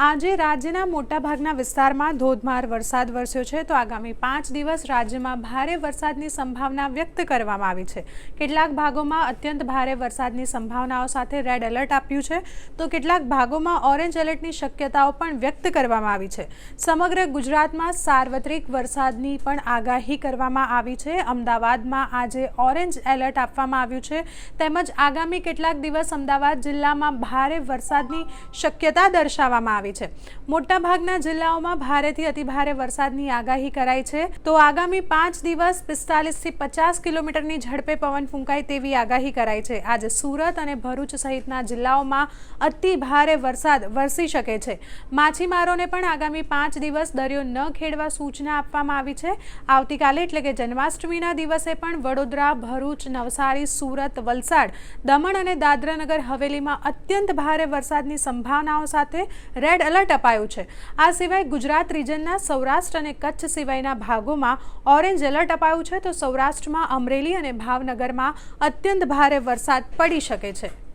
આજે રાજ્યના મોટાભાગના વિસ્તારમાં ધોધમાર વરસાદ વરસ્યો છે તો આગામી 5 દિવસ રાજ્યમાં ભારે વરસાદની સંભાવના વ્યક્ત કરવામાં આવી છે। કેટલાક ભાગોમાં અત્યંત ભારે વરસાદની સંભાવનાઓ સાથે રેડ એલર્ટ આપ્યું છે તો કેટલાક ભાગોમાં ઓરેન્જ એલર્ટની શક્યતાઓ પણ વ્યક્ત કરવામાં આવી છે। સમગ્ર ગુજરાતમાં સાર્વત્રિક વરસાદની પણ આગાહી કરવામાં આવી છે। અમદાવાદમાં આજે ઓરેન્જ એલર્ટ આપવામાં આવ્યું છે તેમજ આગામી કેટલાક દિવસ અમદાવાદ જિલ્લામાં ભારે વરસાદની શક્યતા દર્શાવવામાં આવી છે। મોટાભાગના જિલ્લાઓમાં ભારેથી અતિભારે વરસાદની આગાહી કરાઈ છે તો આગામી 5 દિવસ 45 થી 50 કિલોમીટરની ઝડપે પવન ફૂંકાય તેવી આગાહી કરાઈ છે। આજે સુરત અને ભરૂચ સહિતના જિલ્લાઓમાં અતિ ભારે વરસાદ વરસી શકે છે। માછીમારોને પણ આગામી 5 દિવસ દરિયો ન ખેડવા સૂચના આપવામાં આવી છે। આવતીકાલે એટલે કે જન્માષ્ટમીના દિવસે પણ વડોદરા, ભરૂચ, નવસારી, સુરત, વલસાડ, દમણ અને દાદરાનગર હવેલીમાં અત્યંત ભારે વરસાદની સંભાવનાઓ સાથે રેડ એલર્ટ અપાયું છે। આ સિવાય ગુજરાત રિજનના સૌરાષ્ટ્ર અને કચ્છ સિવાયના ભાગોમાં ઓરેન્જ એલર્ટ અપાયું છે તો સૌરાષ્ટ્રમાં અમરેલી અને ભાવનગરમાં અત્યંત ભારે વરસાદ પડી શકે છે।